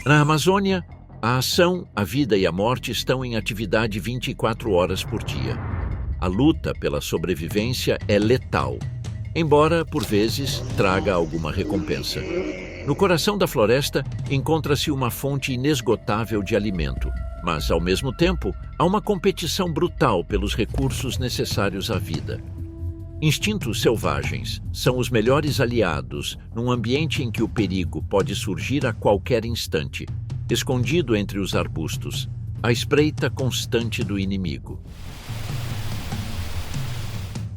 Na Amazônia, a ação, a vida e a morte estão em atividade 24 horas por dia. A luta pela sobrevivência é letal, embora, por vezes, traga alguma recompensa. No coração da floresta encontra-se uma fonte inesgotável de alimento, mas, ao mesmo tempo, há uma competição brutal pelos recursos necessários à vida. Instintos selvagens são os melhores aliados num ambiente em que o perigo pode surgir a qualquer instante, escondido entre os arbustos, à espreita constante do inimigo.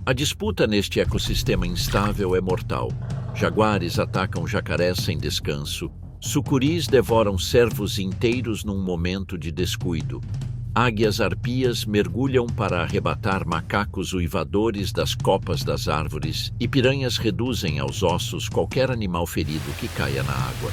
A disputa neste ecossistema instável é mortal. Jaguares atacam jacarés sem descanso, sucuris devoram cervos inteiros num momento de descuido. Águias arpias mergulham para arrebatar macacos uivadores das copas das árvores e piranhas reduzem aos ossos qualquer animal ferido que caia na água.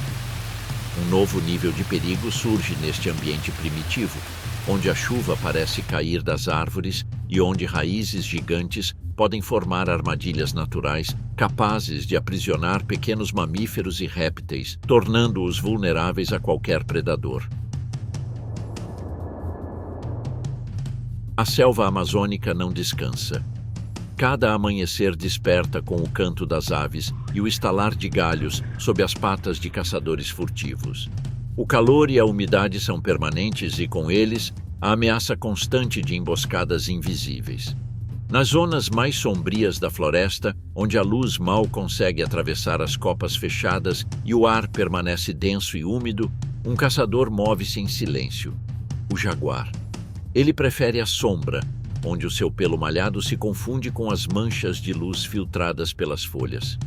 Um novo nível de perigo surge neste ambiente primitivo, onde a chuva parece cair das árvores e onde raízes gigantes podem formar armadilhas naturais capazes de aprisionar pequenos mamíferos e répteis, tornando-os vulneráveis a qualquer predador. A selva amazônica não descansa. Cada amanhecer desperta com o canto das aves e o estalar de galhos sob as patas de caçadores furtivos. O calor e a umidade são permanentes e, com eles, a ameaça constante de emboscadas invisíveis. Nas zonas mais sombrias da floresta, onde a luz mal consegue atravessar as copas fechadas e o ar permanece denso e úmido, um caçador move-se em silêncio: o jaguar. Ele prefere a sombra, onde o seu pelo malhado se confunde com as manchas de luz filtradas pelas folhas.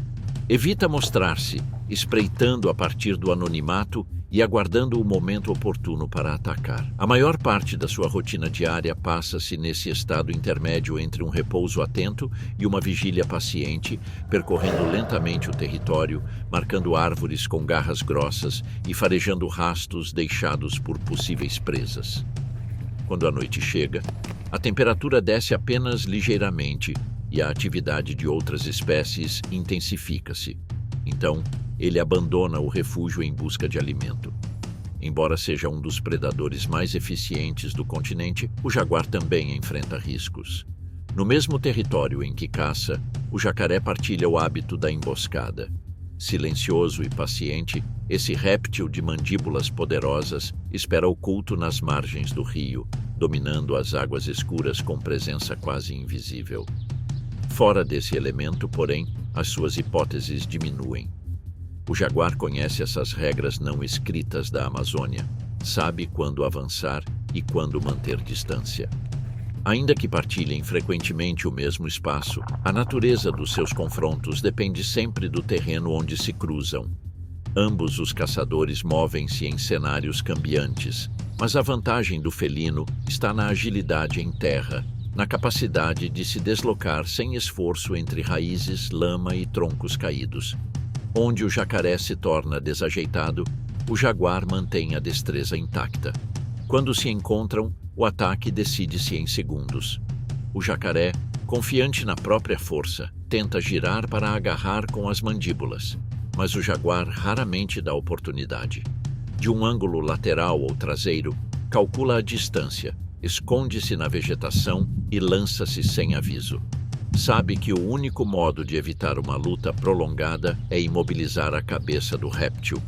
Evita mostrar-se, espreitando a partir do anonimato e aguardando o momento oportuno para atacar. A maior parte da sua rotina diária passa-se nesse estado intermédio entre um repouso atento e uma vigília paciente, percorrendo lentamente o território, marcando árvores com garras grossas e farejando rastos deixados por possíveis presas. Quando a noite chega, a temperatura desce apenas ligeiramente e a atividade de outras espécies intensifica-se. Então, ele abandona o refúgio em busca de alimento. Embora seja um dos predadores mais eficientes do continente, o jaguar também enfrenta riscos. No mesmo território em que caça, o jacaré partilha o hábito da emboscada. Silencioso e paciente, esse réptil de mandíbulas poderosas espera oculto nas margens do rio, dominando as águas escuras com presença quase invisível. Fora desse elemento, porém, as suas hipóteses diminuem. O jaguar conhece essas regras não escritas da Amazônia, sabe quando avançar e quando manter distância. Ainda que partilhem frequentemente o mesmo espaço, a natureza dos seus confrontos depende sempre do terreno onde se cruzam. Ambos os caçadores movem-se em cenários cambiantes, mas a vantagem do felino está na agilidade em terra, na capacidade de se deslocar sem esforço entre raízes, lama e troncos caídos. Onde o jacaré se torna desajeitado, o jaguar mantém a destreza intacta. Quando se encontram, o ataque decide-se em segundos. O jacaré, confiante na própria força, tenta girar para agarrar com as mandíbulas, mas o jaguar raramente dá oportunidade. De um ângulo lateral ou traseiro, calcula a distância, esconde-se na vegetação e lança-se sem aviso. Sabe que o único modo de evitar uma luta prolongada é imobilizar a cabeça do réptil.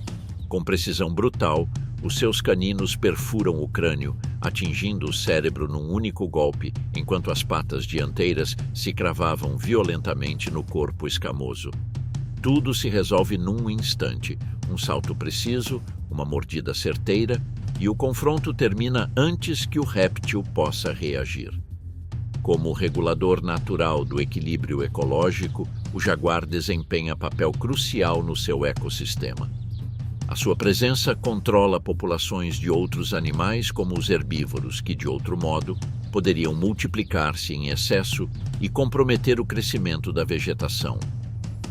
Com precisão brutal, os seus caninos perfuram o crânio, atingindo o cérebro num único golpe, enquanto as patas dianteiras se cravavam violentamente no corpo escamoso. Tudo se resolve num instante: um salto preciso, uma mordida certeira, e o confronto termina antes que o réptil possa reagir. Como regulador natural do equilíbrio ecológico, o jaguar desempenha papel crucial no seu ecossistema. A sua presença controla populações de outros animais, como os herbívoros, que, de outro modo, poderiam multiplicar-se em excesso e comprometer o crescimento da vegetação.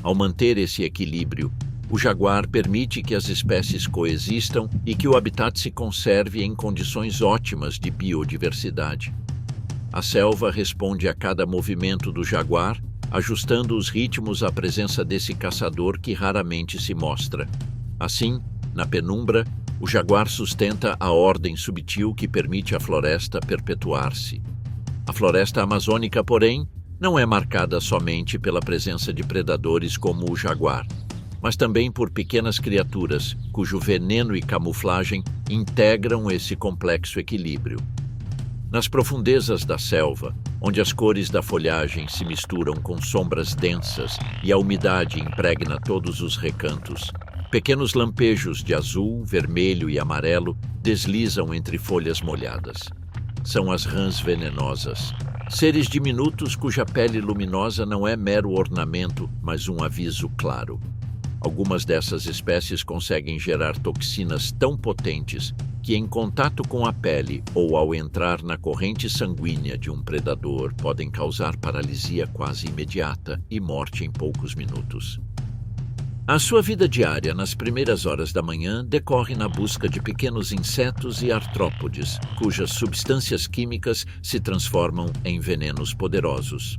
Ao manter esse equilíbrio, o jaguar permite que as espécies coexistam e que o habitat se conserve em condições ótimas de biodiversidade. A selva responde a cada movimento do jaguar, ajustando os ritmos à presença desse caçador que raramente se mostra. Assim, na penumbra, O jaguar sustenta a ordem subtil que permite à floresta perpetuar-se. A floresta amazônica, porém, não é marcada somente pela presença de predadores como o jaguar, mas também por pequenas criaturas cujo veneno e camuflagem integram esse complexo equilíbrio. Nas profundezas da selva, onde as cores da folhagem se misturam com sombras densas e a umidade impregna todos os recantos, pequenos lampejos de azul, vermelho e amarelo deslizam entre folhas molhadas. São as rãs venenosas, seres diminutos cuja pele luminosa não é mero ornamento, mas um aviso claro. Algumas dessas espécies conseguem gerar toxinas tão potentes que, em contato com a pele ou ao entrar na corrente sanguínea de um predador, podem causar paralisia quase imediata e morte em poucos minutos. A sua vida diária nas primeiras horas da manhã decorre na busca de pequenos insetos e artrópodes, cujas substâncias químicas se transformam em venenos poderosos.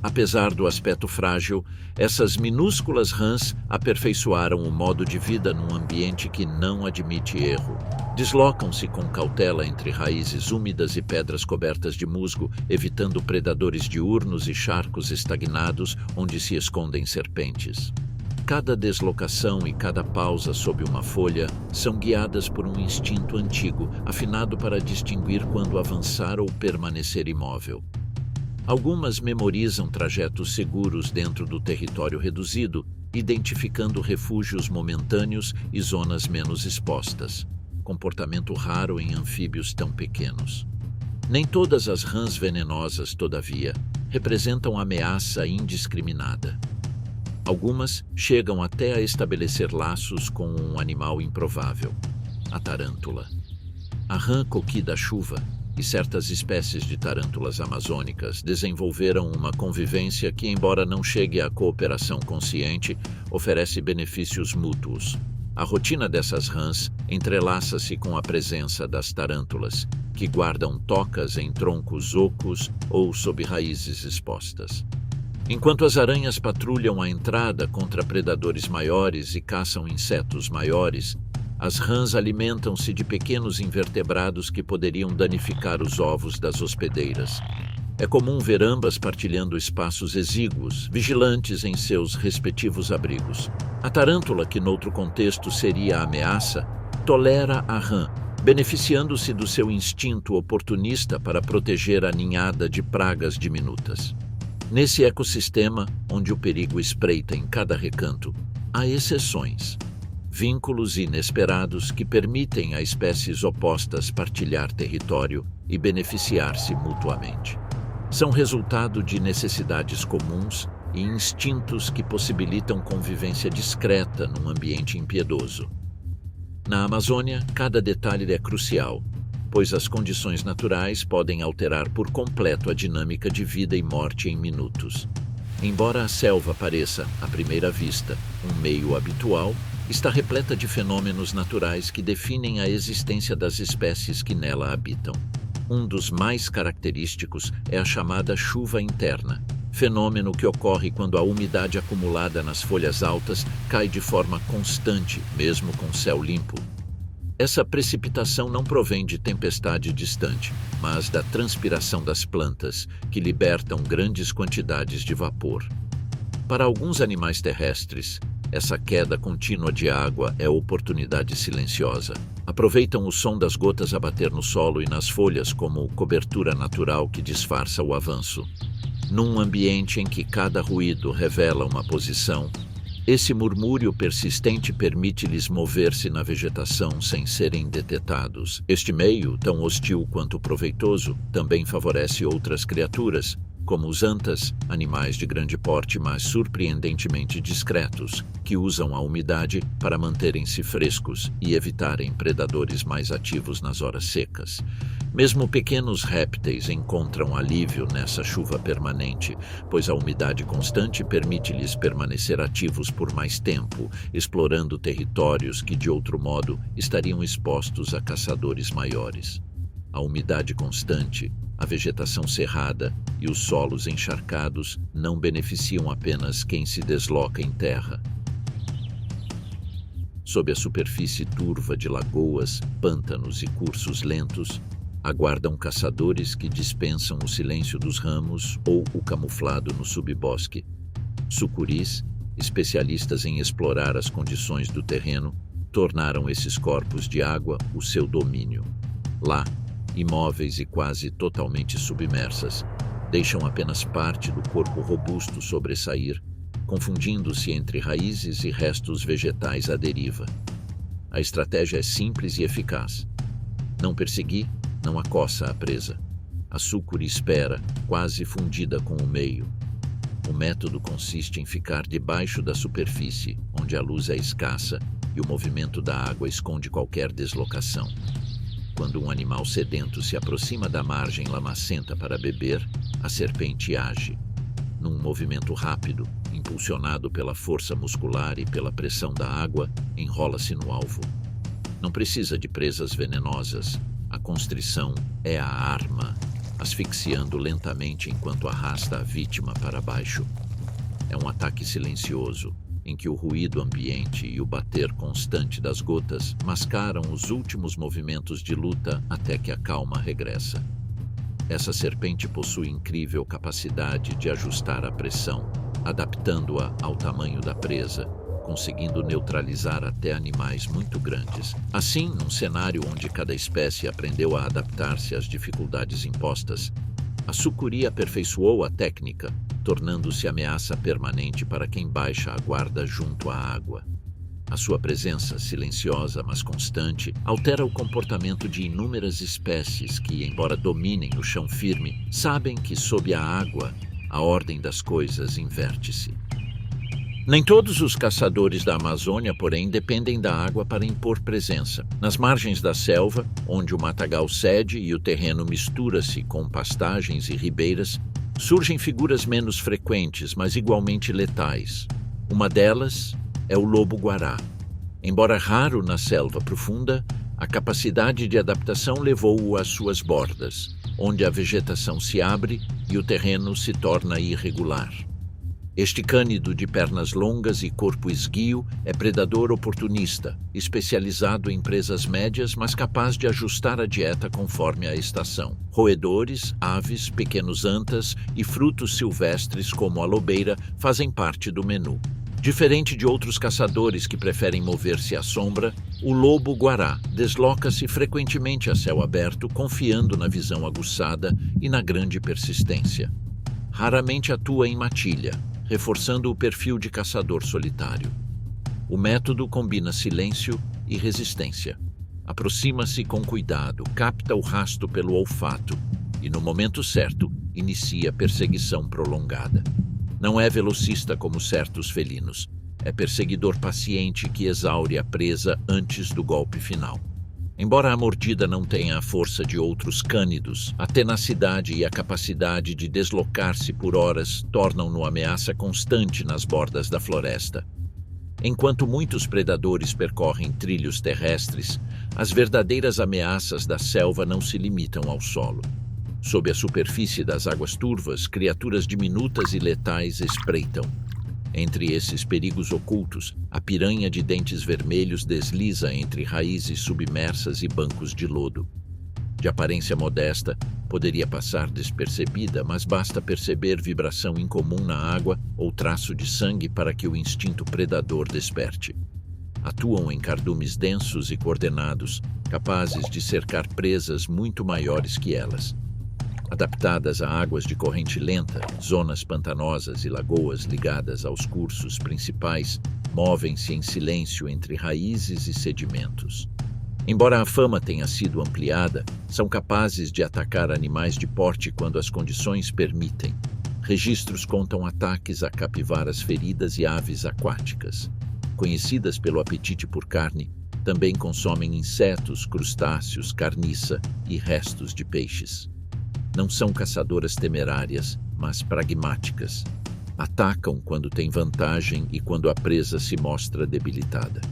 Apesar do aspecto frágil, essas minúsculas rãs aperfeiçoaram o modo de vida num ambiente que não admite erro. Deslocam-se com cautela entre raízes úmidas e pedras cobertas de musgo, evitando predadores diurnos e charcos estagnados onde se escondem serpentes. Cada deslocação e cada pausa sob uma folha são guiadas por um instinto antigo, afinado para distinguir quando avançar ou permanecer imóvel. Algumas memorizam trajetos seguros dentro do território reduzido, identificando refúgios momentâneos e zonas menos expostas, comportamento raro em anfíbios tão pequenos. Nem todas as rãs venenosas, todavia, representam ameaça indiscriminada. Algumas chegam até a estabelecer laços com um animal improvável, a tarântula. A rã coqui da chuva e certas espécies de tarântulas amazônicas desenvolveram uma convivência que, embora não chegue à cooperação consciente, oferece benefícios mútuos. A rotina dessas rãs entrelaça-se com a presença das tarântulas, que guardam tocas em troncos ocos ou sob raízes expostas. Enquanto as aranhas patrulham a entrada contra predadores maiores e caçam insetos maiores, as rãs alimentam-se de pequenos invertebrados que poderiam danificar os ovos das hospedeiras. É comum ver ambas partilhando espaços exíguos, vigilantes em seus respectivos abrigos. A tarântula, que noutro contexto seria a ameaça, tolera a rã, beneficiando-se do seu instinto oportunista para proteger a ninhada de pragas diminutas. Nesse ecossistema, onde o perigo espreita em cada recanto, há exceções. Vínculos inesperados que permitem a espécies opostas partilhar território e beneficiar-se mutuamente. São resultado de necessidades comuns e instintos que possibilitam convivência discreta num ambiente impiedoso. Na Amazônia, cada detalhe é crucial, pois as condições naturais podem alterar por completo a dinâmica de vida e morte em minutos. Embora a selva pareça, à primeira vista, um meio habitual, está repleta de fenômenos naturais que definem a existência das espécies que nela habitam. Um dos mais característicos é a chamada chuva interna, fenômeno que ocorre quando a umidade acumulada nas folhas altas cai de forma constante, mesmo com céu limpo. Essa precipitação não provém de tempestade distante, mas da transpiração das plantas, que libertam grandes quantidades de vapor. Para alguns animais terrestres, essa queda contínua de água é oportunidade silenciosa. Aproveitam o som das gotas a bater no solo e nas folhas como cobertura natural que disfarça o avanço. Num ambiente em que cada ruído revela uma posição, esse murmúrio persistente permite-lhes mover-se na vegetação sem serem detectados. Este meio, tão hostil quanto proveitoso, também favorece outras criaturas, como os antas, animais de grande porte mas surpreendentemente discretos, que usam a umidade para manterem-se frescos e evitarem predadores mais ativos nas horas secas. Mesmo pequenos répteis encontram alívio nessa chuva permanente, pois a umidade constante permite-lhes permanecer ativos por mais tempo, explorando territórios que, de outro modo, estariam expostos a caçadores maiores. A umidade constante, a vegetação cerrada e os solos encharcados não beneficiam apenas quem se desloca em terra. sob a superfície turva de lagoas, pântanos e cursos lentos, aguardam caçadores que dispensam o silêncio dos ramos ou o camuflado no subbosque. Sucuris, especialistas em explorar as condições do terreno, tornaram esses corpos de água o seu domínio. Lá, imóveis e quase totalmente submersas, deixam apenas parte do corpo robusto sobressair, confundindo-se entre raízes e restos vegetais à deriva. A estratégia é simples e eficaz. Não perseguir, não acossa a presa. A sucuri espera, quase fundida com o meio. O método consiste em ficar debaixo da superfície, onde a luz é escassa e o movimento da água esconde qualquer deslocação. Quando um animal sedento se aproxima da margem lamacenta para beber, a serpente age. Num movimento rápido, impulsionado pela força muscular e pela pressão da água, enrola-se no alvo. Não precisa de presas venenosas. A constrição é a arma, asfixiando lentamente enquanto arrasta a vítima para baixo. É um ataque silencioso, em que o ruído ambiente e o bater constante das gotas mascaram os últimos movimentos de luta até que a calma regressa. Essa serpente possui incrível capacidade de ajustar a pressão, adaptando-a ao tamanho da presa, conseguindo neutralizar até animais muito grandes. Assim, num cenário onde cada espécie aprendeu a adaptar-se às dificuldades impostas, a sucuri aperfeiçoou a técnica, tornando-se ameaça permanente para quem baixa a guarda junto à água. A sua presença, silenciosa mas constante, altera o comportamento de inúmeras espécies que, embora dominem o chão firme, sabem que sob a água, a ordem das coisas inverte-se. Nem todos os caçadores da Amazônia, porém, dependem da água para impor presença. Nas margens da selva, onde o matagal cede e o terreno mistura-se com pastagens e ribeiras, surgem figuras menos frequentes, mas igualmente letais. Uma delas é o lobo-guará. Embora raro na selva profunda, a capacidade de adaptação levou-o às suas bordas, onde a vegetação se abre e o terreno se torna irregular. Este cânido de pernas longas e corpo esguio é predador oportunista, especializado em presas médias, mas capaz de ajustar a dieta conforme a estação. Roedores, aves, pequenos antas e frutos silvestres como a lobeira fazem parte do menu. Diferente de outros caçadores que preferem mover-se à sombra, o lobo-guará desloca-se frequentemente a céu aberto, confiando na visão aguçada e na grande persistência. Raramente atua em matilha, reforçando o perfil de caçador solitário. O método combina silêncio e resistência. Aproxima-se com cuidado, capta o rasto pelo olfato e, no momento certo, inicia perseguição prolongada. Não é velocista como certos felinos. É perseguidor paciente que exaure a presa antes do golpe final. Embora a mordida não tenha a força de outros cânidos, a tenacidade e a capacidade de deslocar-se por horas tornam-no ameaça constante nas bordas da floresta. Enquanto muitos predadores percorrem trilhos terrestres, as verdadeiras ameaças da selva não se limitam ao solo. Sob a superfície das águas turvas, criaturas diminutas e letais espreitam. Entre esses perigos ocultos, a piranha de dentes vermelhos desliza entre raízes submersas e bancos de lodo. De aparência modesta, poderia passar despercebida, mas basta perceber vibração incomum na água ou traço de sangue para que o instinto predador desperte. Atuam em cardumes densos e coordenados, capazes de cercar presas muito maiores que elas. Adaptadas a águas de corrente lenta, zonas pantanosas e lagoas ligadas aos cursos principais, movem-se em silêncio entre raízes e sedimentos. Embora a fama tenha sido ampliada, são capazes de atacar animais de porte quando as condições permitem. Registros contam ataques a capivaras feridas e aves aquáticas. Conhecidas pelo apetite por carne, também consomem insetos, crustáceos, carniça e restos de peixes. Não são caçadoras temerárias, mas pragmáticas. Atacam quando têm vantagem e quando a presa se mostra debilitada.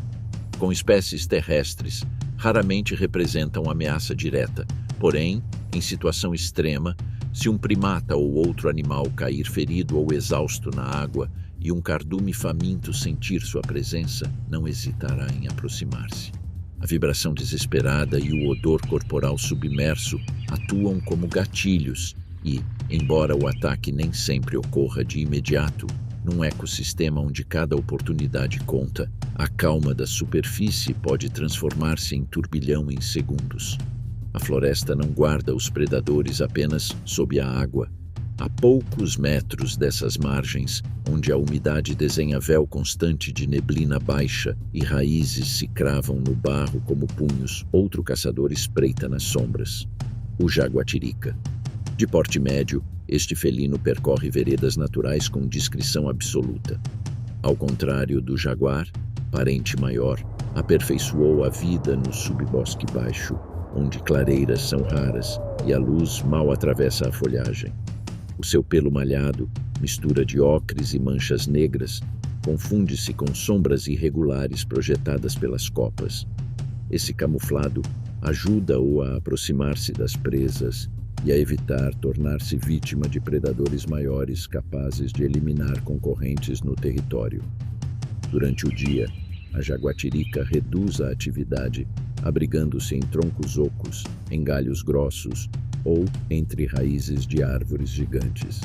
Com espécies terrestres, raramente representam ameaça direta, porém, em situação extrema, se um primata ou outro animal cair ferido ou exausto na água e um cardume faminto sentir sua presença, não hesitará em aproximar-se. A vibração desesperada e o odor corporal submerso atuam como gatilhos e, embora o ataque nem sempre ocorra de imediato, num ecossistema onde cada oportunidade conta, a calma da superfície pode transformar-se em turbilhão em segundos. A floresta não guarda os predadores apenas sob a água. A poucos metros dessas margens, onde a umidade desenha véu constante de neblina baixa e raízes se cravam no barro como punhos, outro caçador espreita nas sombras. O jaguatirica. De porte médio, este felino percorre veredas naturais com discrição absoluta. Ao contrário do jaguar, parente maior, aperfeiçoou a vida no subbosque baixo, onde clareiras são raras e a luz mal atravessa a folhagem. O seu pelo malhado, mistura de ocres e manchas negras, confunde-se com sombras irregulares projetadas pelas copas. Esse camuflado ajuda-o a aproximar-se das presas e a evitar tornar-se vítima de predadores maiores capazes de eliminar concorrentes no território. Durante o dia, a jaguatirica reduz a atividade, abrigando-se em troncos ocos, em galhos grossos ou entre raízes de árvores gigantes.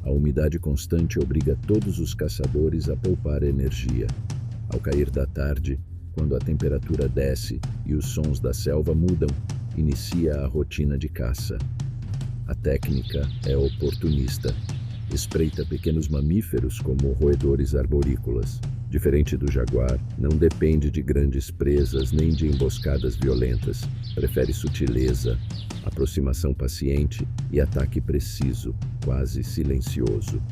A umidade constante obriga todos os caçadores a poupar energia. Ao cair da tarde, quando a temperatura desce e os sons da selva mudam, inicia a rotina de caça. A técnica é oportunista. Espreita pequenos mamíferos como roedores arborícolas. Diferente do jaguar, não depende de grandes presas nem de emboscadas violentas. Prefere sutileza, aproximação paciente e ataque preciso, quase silencioso.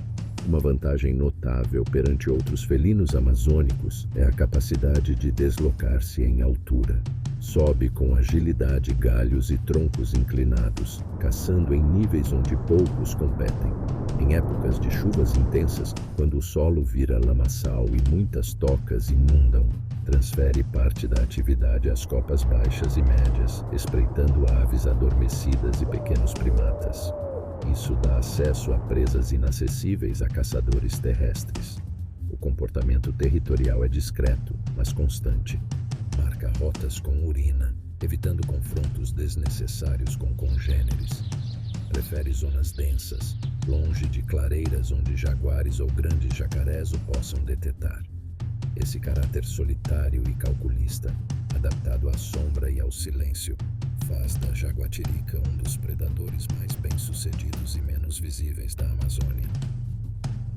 Uma vantagem notável perante outros felinos amazônicos é a capacidade de deslocar-se em altura. Sobe com agilidade galhos e troncos inclinados, caçando em níveis onde poucos competem. Em épocas de chuvas intensas, quando o solo vira lamaçal e muitas tocas inundam, transfere parte da atividade às copas baixas e médias, espreitando aves adormecidas e pequenos primatas. Isso dá acesso a presas inacessíveis a caçadores terrestres. O comportamento territorial é discreto, mas constante. Marca rotas com urina, evitando confrontos desnecessários com congêneres. Prefere zonas densas, longe de clareiras onde jaguares ou grandes jacarés o possam detectar. Esse caráter solitário e calculista, adaptado à sombra e ao silêncio, faz da jaguatirica um dos predadores mais bem-sucedidos e menos visíveis da Amazônia.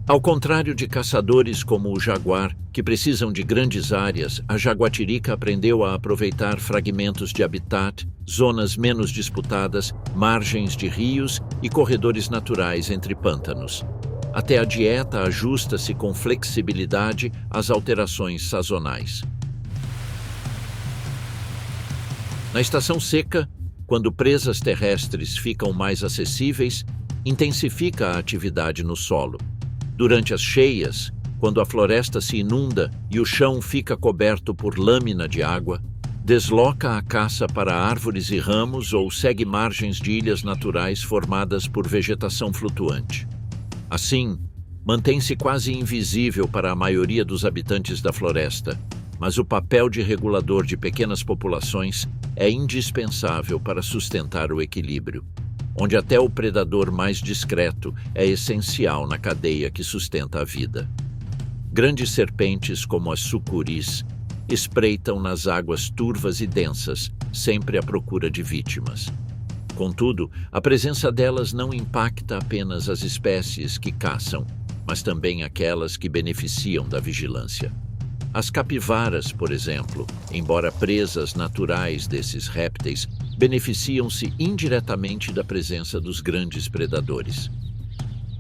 Ao contrário de caçadores como o jaguar, que precisam de grandes áreas, a jaguatirica aprendeu a aproveitar fragmentos de habitat, zonas menos disputadas, margens de rios e corredores naturais entre pântanos. Até a dieta ajusta-se com flexibilidade às alterações sazonais. Na estação seca, quando presas terrestres ficam mais acessíveis, intensifica a atividade no solo. Durante as cheias, quando a floresta se inunda e o chão fica coberto por lâmina de água, desloca a caça para árvores e ramos ou segue margens de ilhas naturais formadas por vegetação flutuante. Assim, mantém-se quase invisível para a maioria dos habitantes da floresta, mas o papel de regulador de pequenas populações é indispensável para sustentar o equilíbrio, onde até o predador mais discreto é essencial na cadeia que sustenta a vida. Grandes serpentes como as sucuris espreitam nas águas turvas e densas, sempre à procura de vítimas. Contudo, a presença delas não impacta apenas as espécies que caçam, mas também aquelas que beneficiam da vigilância. As capivaras, por exemplo, embora presas naturais desses répteis, beneficiam-se indiretamente da presença dos grandes predadores.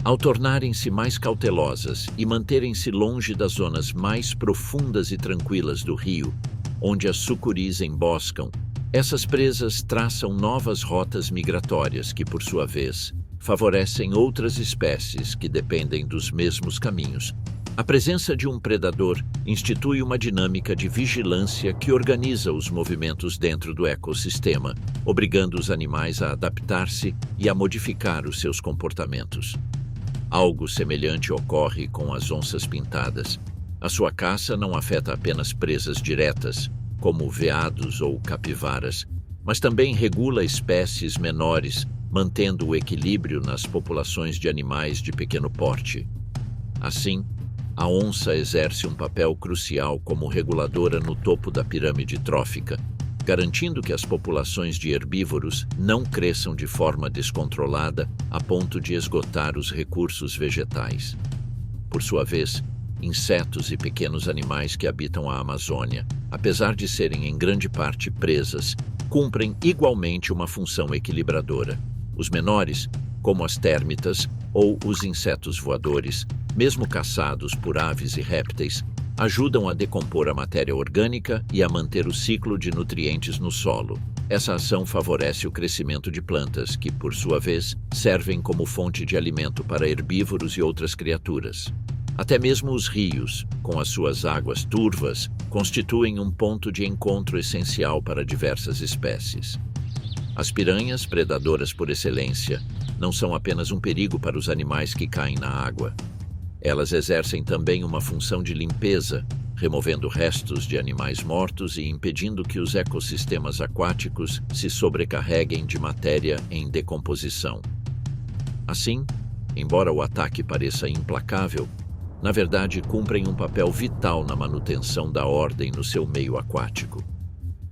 Ao tornarem-se mais cautelosas e manterem-se longe das zonas mais profundas e tranquilas do rio, onde as sucuris emboscam, essas presas traçam novas rotas migratórias que, por sua vez, favorecem outras espécies que dependem dos mesmos caminhos. A presença de um predador institui uma dinâmica de vigilância que organiza os movimentos dentro do ecossistema, obrigando os animais a adaptar-se e a modificar os seus comportamentos. Algo semelhante ocorre com as onças pintadas. A sua caça não afeta apenas presas diretas, como veados ou capivaras, mas também regula espécies menores, mantendo o equilíbrio nas populações de animais de pequeno porte. Assim, a onça exerce um papel crucial como reguladora no topo da pirâmide trófica, garantindo que as populações de herbívoros não cresçam de forma descontrolada a ponto de esgotar os recursos vegetais. Por sua vez, insetos e pequenos animais que habitam a Amazônia, apesar de serem em grande parte presas, cumprem igualmente uma função equilibradora. Os menores, como as térmitas ou os insetos voadores, mesmo caçados por aves e répteis, ajudam a decompor a matéria orgânica e a manter o ciclo de nutrientes no solo. Essa ação favorece o crescimento de plantas, que, por sua vez, servem como fonte de alimento para herbívoros e outras criaturas. Até mesmo os rios, com as suas águas turvas, constituem um ponto de encontro essencial para diversas espécies. As piranhas, predadoras por excelência, não são apenas um perigo para os animais que caem na água. Elas exercem também uma função de limpeza, removendo restos de animais mortos e impedindo que os ecossistemas aquáticos se sobrecarreguem de matéria em decomposição. Assim, embora o ataque pareça implacável, na verdade cumprem um papel vital na manutenção da ordem no seu meio aquático.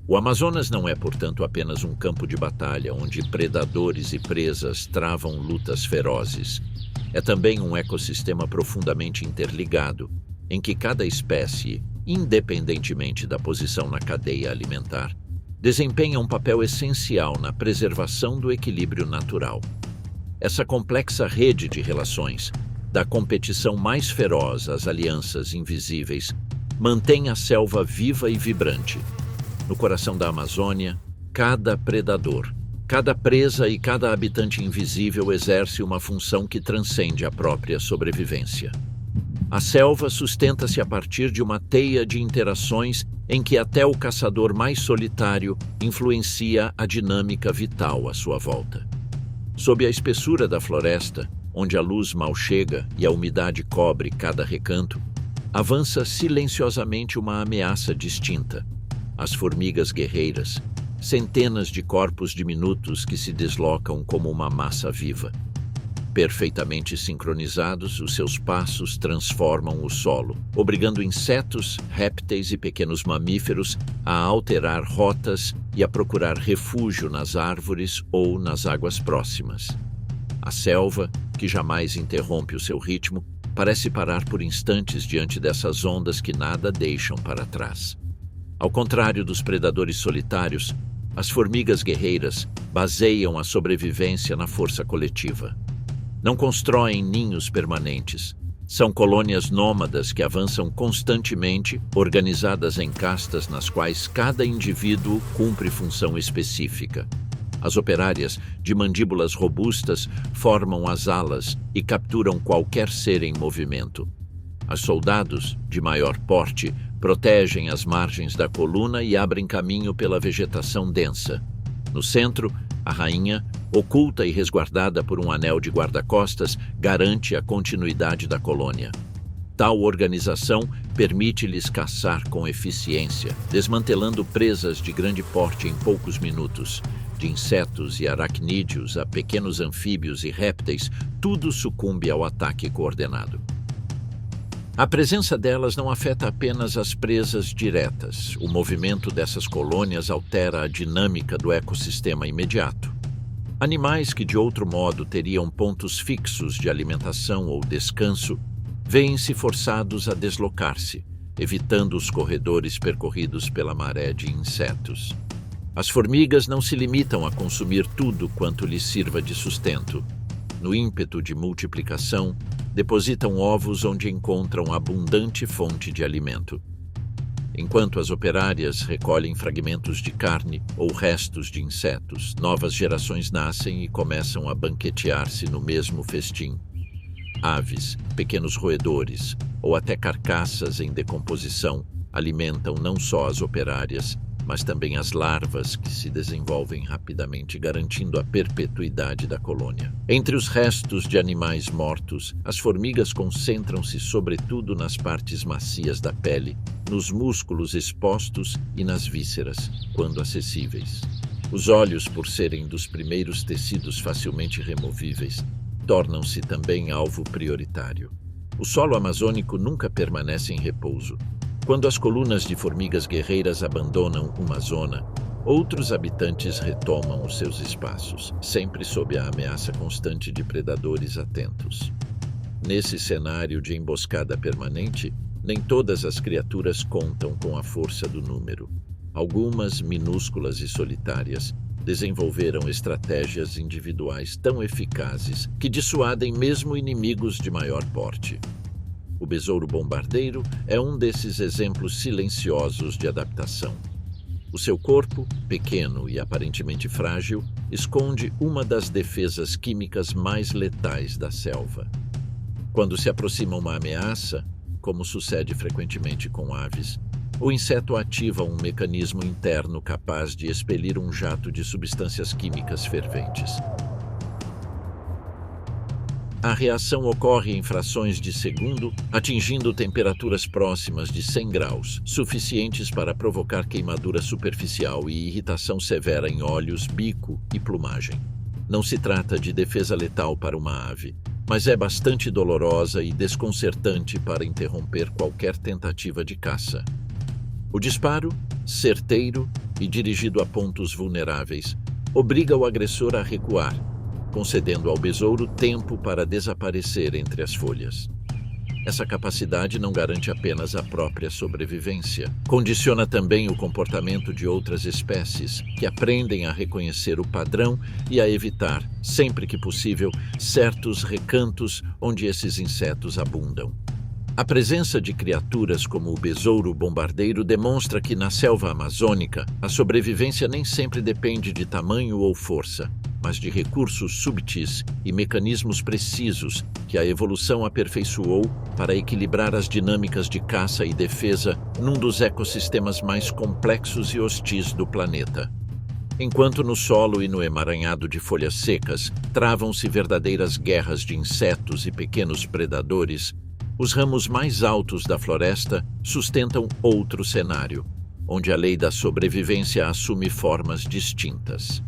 O Amazonas não é, portanto, apenas um campo de batalha onde predadores e presas travam lutas ferozes. É também um ecossistema profundamente interligado, em que cada espécie, independentemente da posição na cadeia alimentar, desempenha um papel essencial na preservação do equilíbrio natural. Essa complexa rede de relações, da competição mais feroz às alianças invisíveis, mantém a selva viva e vibrante. No coração da Amazônia, cada predador, cada presa e cada habitante invisível exerce uma função que transcende a própria sobrevivência. A selva sustenta-se a partir de uma teia de interações em que até o caçador mais solitário influencia a dinâmica vital à sua volta. Sob a espessura da floresta, onde a luz mal chega e a umidade cobre cada recanto, avança silenciosamente uma ameaça distinta: as formigas guerreiras, centenas de corpos diminutos que se deslocam como uma massa viva. Perfeitamente sincronizados, os seus passos transformam o solo, obrigando insetos, répteis e pequenos mamíferos a alterar rotas e a procurar refúgio nas árvores ou nas águas próximas. A selva, que jamais interrompe o seu ritmo, parece parar por instantes diante dessas ondas que nada deixam para trás. Ao contrário dos predadores solitários, as formigas guerreiras baseiam a sobrevivência na força coletiva. Não constroem ninhos permanentes. São colônias nômadas que avançam constantemente, organizadas em castas nas quais cada indivíduo cumpre função específica. As operárias, de mandíbulas robustas, formam as alas e capturam qualquer ser em movimento. As soldados, de maior porte, protegem as margens da coluna e abrem caminho pela vegetação densa. No centro, a rainha, oculta e resguardada por um anel de guarda-costas, garante a continuidade da colônia. Tal organização permite-lhes caçar com eficiência, desmantelando presas de grande porte em poucos minutos. De insetos e aracnídeos a pequenos anfíbios e répteis, tudo sucumbe ao ataque coordenado. A presença delas não afeta apenas as presas diretas. O movimento dessas colônias altera a dinâmica do ecossistema imediato. Animais que de outro modo teriam pontos fixos de alimentação ou descanso, veem-se forçados a deslocar-se, evitando os corredores percorridos pela maré de insetos. As formigas não se limitam a consumir tudo quanto lhes sirva de sustento. No ímpeto de multiplicação, depositam ovos onde encontram abundante fonte de alimento. Enquanto as operárias recolhem fragmentos de carne ou restos de insetos, novas gerações nascem e começam a banquetear-se no mesmo festim. Aves, pequenos roedores ou até carcaças em decomposição alimentam não só as operárias, mas também as larvas que se desenvolvem rapidamente, garantindo a perpetuidade da colônia. Entre os restos de animais mortos, as formigas concentram-se sobretudo nas partes macias da pele, nos músculos expostos e nas vísceras, quando acessíveis. Os olhos, por serem dos primeiros tecidos facilmente removíveis, tornam-se também alvo prioritário. O solo amazônico nunca permanece em repouso. Quando as colunas de formigas guerreiras abandonam uma zona, outros habitantes retomam os seus espaços, sempre sob a ameaça constante de predadores atentos. Nesse cenário de emboscada permanente, nem todas as criaturas contam com a força do número. Algumas, minúsculas e solitárias, desenvolveram estratégias individuais tão eficazes que dissuadem mesmo inimigos de maior porte. O besouro bombardeiro é um desses exemplos silenciosos de adaptação. O seu corpo, pequeno e aparentemente frágil, esconde uma das defesas químicas mais letais da selva. Quando se aproxima uma ameaça, como sucede frequentemente com aves, o inseto ativa um mecanismo interno capaz de expelir um jato de substâncias químicas ferventes. A reação ocorre em frações de segundo, atingindo temperaturas próximas de 100 graus, suficientes para provocar queimadura superficial e irritação severa em olhos, bico e plumagem. Não se trata de defesa letal para uma ave, mas é bastante dolorosa e desconcertante para interromper qualquer tentativa de caça. O disparo, certeiro e dirigido a pontos vulneráveis, obriga o agressor a recuar, concedendo ao besouro tempo para desaparecer entre as folhas. Essa capacidade não garante apenas a própria sobrevivência, condiciona também o comportamento de outras espécies, que aprendem a reconhecer o padrão e a evitar, sempre que possível, certos recantos onde esses insetos abundam. A presença de criaturas como o besouro bombardeiro demonstra que na selva amazônica a sobrevivência nem sempre depende de tamanho ou força, mas de recursos subtis e mecanismos precisos que a evolução aperfeiçoou para equilibrar as dinâmicas de caça e defesa num dos ecossistemas mais complexos e hostis do planeta. Enquanto no solo e no emaranhado de folhas secas travam-se verdadeiras guerras de insetos e pequenos predadores, os ramos mais altos da floresta sustentam outro cenário, onde a lei da sobrevivência assume formas distintas.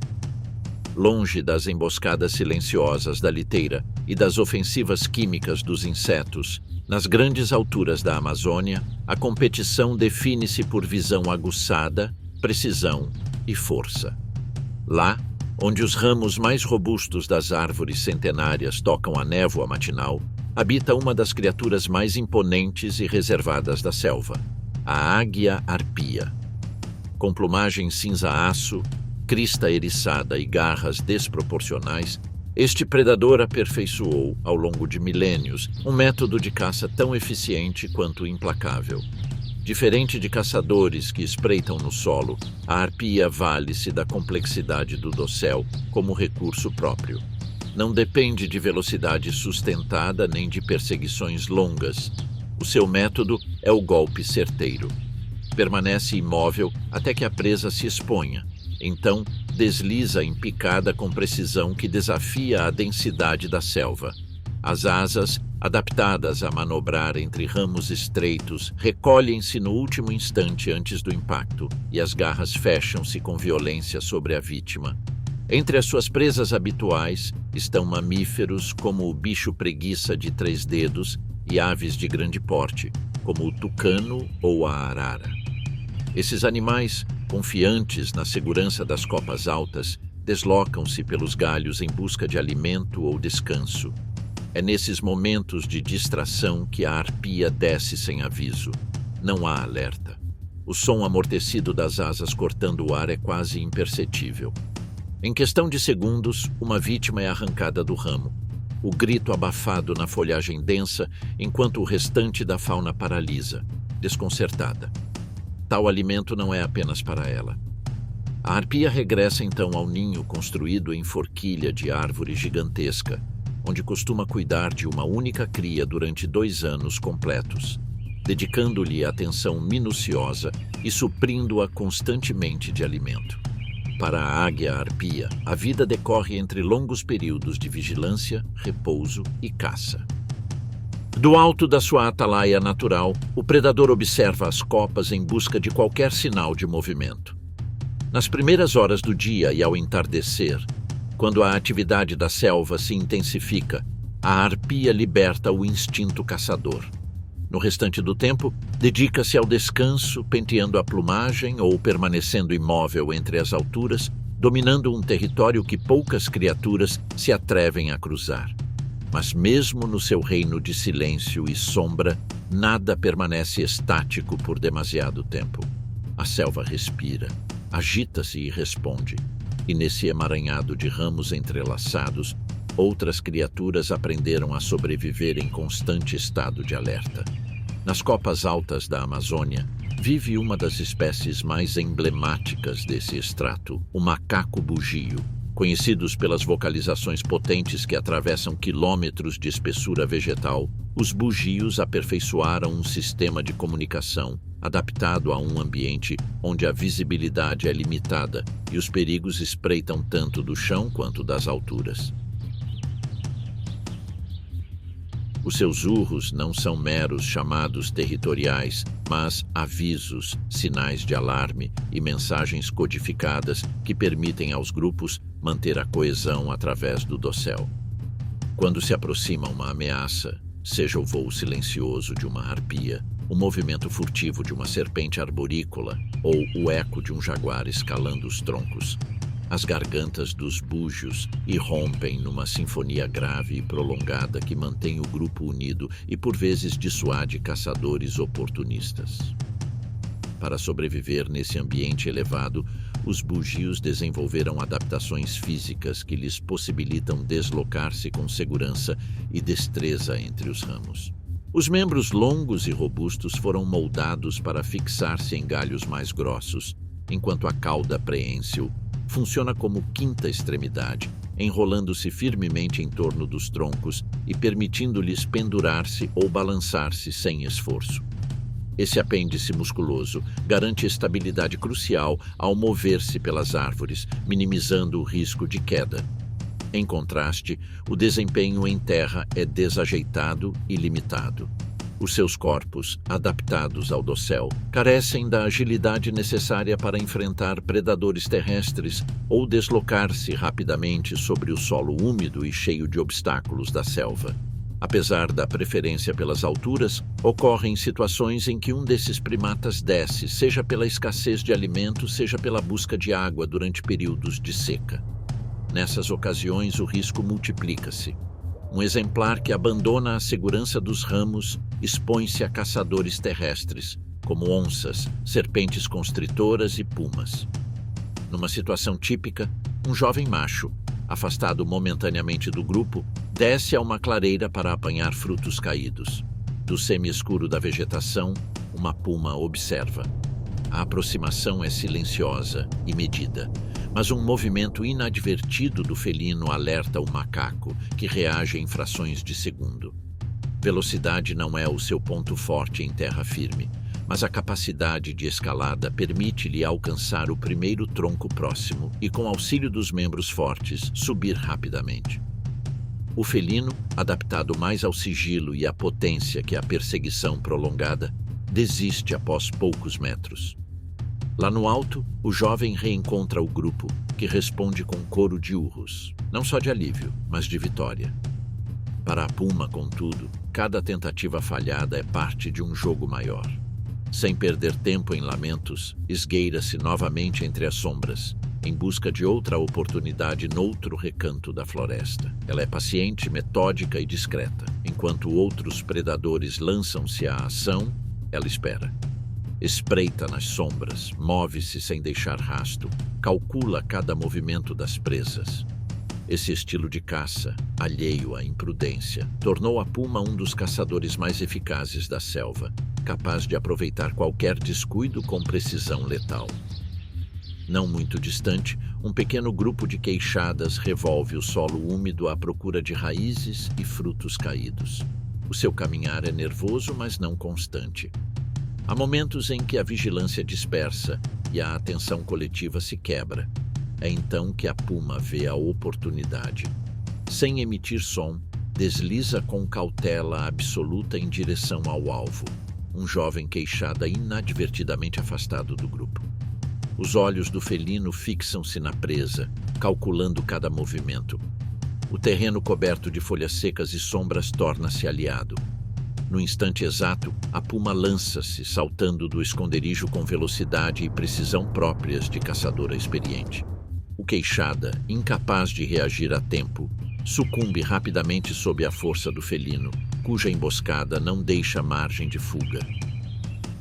Longe das emboscadas silenciosas da liteira e das ofensivas químicas dos insetos, nas grandes alturas da Amazônia, a competição define-se por visão aguçada, precisão e força. Lá, onde os ramos mais robustos das árvores centenárias tocam a névoa matinal, habita uma das criaturas mais imponentes e reservadas da selva, a águia-arpia. Com plumagem cinza-aço, crista eriçada e garras desproporcionais, este predador aperfeiçoou, ao longo de milênios, um método de caça tão eficiente quanto implacável. Diferente de caçadores que espreitam no solo, a arpia vale-se da complexidade do dossel como recurso próprio. Não depende de velocidade sustentada nem de perseguições longas. O seu método é o golpe certeiro. Permanece imóvel até que a presa se exponha. Então, desliza em picada com precisão que desafia a densidade da selva. As asas, adaptadas a manobrar entre ramos estreitos, recolhem-se no último instante antes do impacto, e as garras fecham-se com violência sobre a vítima. Entre as suas presas habituais estão mamíferos como o bicho-preguiça de 3 dedos e aves de grande porte, como o tucano ou a arara. Esses animais, confiantes na segurança das copas altas, deslocam-se pelos galhos em busca de alimento ou descanso. É nesses momentos de distração que a arpia desce sem aviso. Não há alerta. O som amortecido das asas cortando o ar é quase imperceptível. Em questão de segundos, uma vítima é arrancada do ramo. O grito abafado na folhagem densa, enquanto o restante da fauna paralisa, desconcertada. Tal alimento não é apenas para ela. A arpia regressa então ao ninho construído em forquilha de árvore gigantesca, onde costuma cuidar de uma única cria durante 2 anos completos. dedicando-lhe atenção minuciosa e suprindo-a constantemente de alimento. Para a águia-arpia, a vida decorre entre longos períodos de vigilância, repouso e caça. Do alto da sua atalaia natural, o predador observa as copas em busca de qualquer sinal de movimento. Nas primeiras horas do dia e ao entardecer, quando a atividade da selva se intensifica, a arpia liberta o instinto caçador. No restante do tempo, dedica-se ao descanso, penteando a plumagem ou permanecendo imóvel entre as alturas, dominando um território que poucas criaturas se atrevem a cruzar. Mas mesmo no seu reino de silêncio e sombra, nada permanece estático por demasiado tempo. A selva respira, agita-se e responde, e nesse emaranhado de ramos entrelaçados, outras criaturas aprenderam a sobreviver em constante estado de alerta. Nas copas altas da Amazônia, vive uma das espécies mais emblemáticas desse extrato, o macaco bugio. Conhecidos pelas vocalizações potentes que atravessam quilômetros de espessura vegetal, os bugios aperfeiçoaram um sistema de comunicação adaptado a um ambiente onde a visibilidade é limitada e os perigos espreitam tanto do chão quanto das alturas. Os seus urros não são meros chamados territoriais, mas avisos, sinais de alarme e mensagens codificadas que permitem aos grupos manter a coesão através do dossel. Quando se aproxima uma ameaça, seja o voo silencioso de uma arpia, o movimento furtivo de uma serpente arborícola ou o eco de um jaguar escalando os troncos, as gargantas dos búgios irrompem numa sinfonia grave e prolongada que mantém o grupo unido e por vezes dissuade caçadores oportunistas. Para sobreviver nesse ambiente elevado, os bugios desenvolveram adaptações físicas que lhes possibilitam deslocar-se com segurança e destreza entre os ramos. Os membros longos e robustos foram moldados para fixar-se em galhos mais grossos, enquanto a cauda preênsil funciona como quinta extremidade, enrolando-se firmemente em torno dos troncos e permitindo-lhes pendurar-se ou balançar-se sem esforço. Esse apêndice musculoso garante estabilidade crucial ao mover-se pelas árvores, minimizando o risco de queda. Em contraste, o desempenho em terra é desajeitado e limitado. Os seus corpos, adaptados ao dossel, carecem da agilidade necessária para enfrentar predadores terrestres ou deslocar-se rapidamente sobre o solo úmido e cheio de obstáculos da selva. Apesar da preferência pelas alturas, ocorrem situações em que um desses primatas desce, seja pela escassez de alimento, seja pela busca de água durante períodos de seca. Nessas ocasiões, o risco multiplica-se. Um exemplar que abandona a segurança dos ramos expõe-se a caçadores terrestres, como onças, serpentes constritoras e pumas. Numa situação típica, um jovem macho, afastado momentaneamente do grupo, desce a uma clareira para apanhar frutos caídos. Do semi-escuro da vegetação, uma puma observa. A aproximação é silenciosa e medida, mas um movimento inadvertido do felino alerta o macaco, que reage em frações de segundo. Velocidade não é o seu ponto forte em terra firme, mas a capacidade de escalada permite-lhe alcançar o primeiro tronco próximo e, com auxílio dos membros fortes, subir rapidamente. O felino, adaptado mais ao sigilo e à potência que à perseguição prolongada, desiste após poucos metros. Lá no alto, o jovem reencontra o grupo, que responde com coro de urros, não só de alívio, mas de vitória. Para a puma, contudo, cada tentativa falhada é parte de um jogo maior. Sem perder tempo em lamentos, esgueira-se novamente entre as sombras, em busca de outra oportunidade noutro recanto da floresta. Ela é paciente, metódica e discreta. Enquanto outros predadores lançam-se à ação, ela espera. Espreita nas sombras, move-se sem deixar rasto, calcula cada movimento das presas. Esse estilo de caça, alheio à imprudência, tornou a puma um dos caçadores mais eficazes da selva, capaz de aproveitar qualquer descuido com precisão letal. Não muito distante, um pequeno grupo de queixadas revolve o solo úmido à procura de raízes e frutos caídos. O seu caminhar é nervoso, mas não constante. Há momentos em que a vigilância dispersa e a atenção coletiva se quebra. É então que a puma vê a oportunidade. Sem emitir som, desliza com cautela absoluta em direção ao alvo, um jovem queixada inadvertidamente afastado do grupo. Os olhos do felino fixam-se na presa, calculando cada movimento. O terreno coberto de folhas secas e sombras torna-se aliado. No instante exato, a puma lança-se, saltando do esconderijo com velocidade e precisão próprias de caçadora experiente. O queixada, incapaz de reagir a tempo, sucumbe rapidamente sob a força do felino, cuja emboscada não deixa margem de fuga.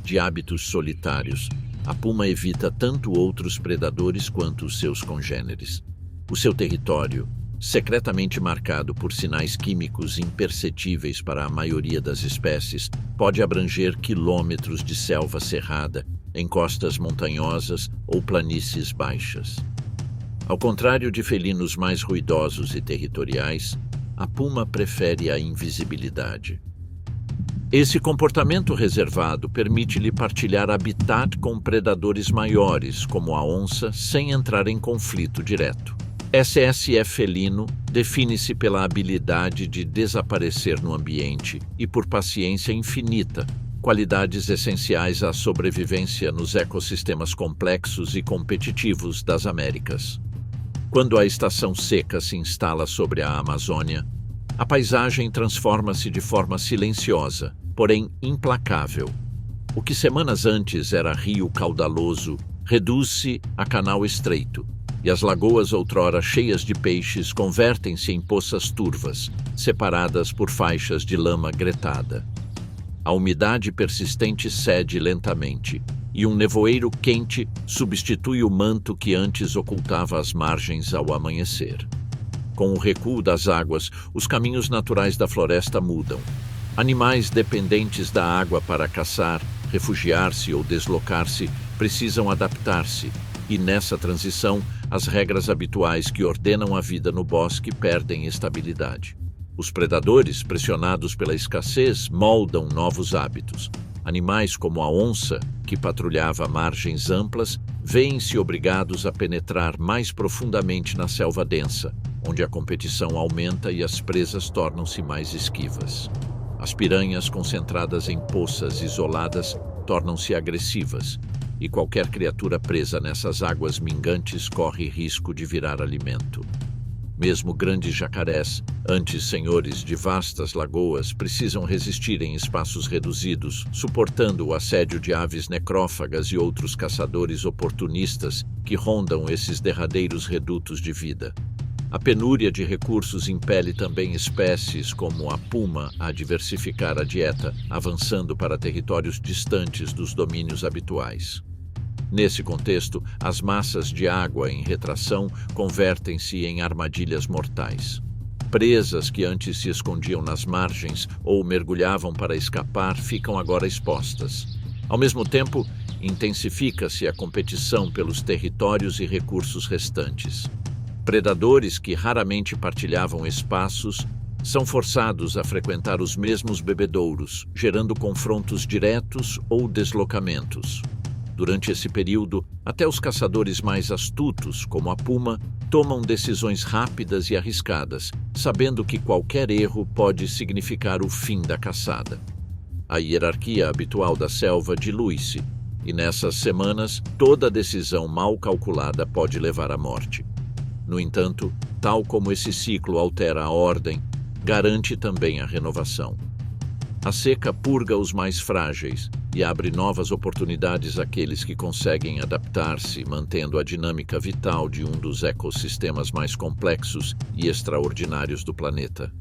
De hábitos solitários, a puma evita tanto outros predadores quanto os seus congêneres. O seu território, secretamente marcado por sinais químicos imperceptíveis para a maioria das espécies, pode abranger quilômetros de selva cerrada, encostas montanhosas ou planícies baixas. Ao contrário de felinos mais ruidosos e territoriais, a puma prefere a invisibilidade. Esse comportamento reservado permite-lhe partilhar habitat com predadores maiores, como a onça, sem entrar em conflito direto. SSE felino define-se pela habilidade de desaparecer no ambiente e por paciência infinita, qualidades essenciais à sobrevivência nos ecossistemas complexos e competitivos das Américas. Quando a estação seca se instala sobre a Amazônia, a paisagem transforma-se de forma silenciosa, porém implacável. O que semanas antes era rio caudaloso reduz-se a canal estreito, e as lagoas outrora cheias de peixes convertem-se em poças turvas, separadas por faixas de lama gretada. A umidade persistente cede lentamente, e um nevoeiro quente substitui o manto que antes ocultava as margens ao amanhecer. Com o recuo das águas, os caminhos naturais da floresta mudam. Animais dependentes da água para caçar, refugiar-se ou deslocar-se precisam adaptar-se, e nessa transição, as regras habituais que ordenam a vida no bosque perdem estabilidade. Os predadores, pressionados pela escassez, moldam novos hábitos. Animais como a onça, que patrulhava margens amplas, veem-se obrigados a penetrar mais profundamente na selva densa, onde a competição aumenta e as presas tornam-se mais esquivas. As piranhas concentradas em poças isoladas tornam-se agressivas, e qualquer criatura presa nessas águas mingantes corre risco de virar alimento. Mesmo grandes jacarés, antes senhores de vastas lagoas, precisam resistir em espaços reduzidos, suportando o assédio de aves necrófagas e outros caçadores oportunistas que rondam esses derradeiros redutos de vida. A penúria de recursos impele também espécies como a puma a diversificar a dieta, avançando para territórios distantes dos domínios habituais. Nesse contexto, as massas de água em retração convertem-se em armadilhas mortais. Presas que antes se escondiam nas margens ou mergulhavam para escapar ficam agora expostas. Ao mesmo tempo, intensifica-se a competição pelos territórios e recursos restantes. Predadores que raramente partilhavam espaços são forçados a frequentar os mesmos bebedouros, gerando confrontos diretos ou deslocamentos. Durante esse período, até os caçadores mais astutos, como a puma, tomam decisões rápidas e arriscadas, sabendo que qualquer erro pode significar o fim da caçada. A hierarquia habitual da selva dilui-se, e nessas semanas, toda decisão mal calculada pode levar à morte. No entanto, tal como esse ciclo altera a ordem, garante também a renovação. A seca purga os mais frágeis e abre novas oportunidades àqueles que conseguem adaptar-se, mantendo a dinâmica vital de um dos ecossistemas mais complexos e extraordinários do planeta.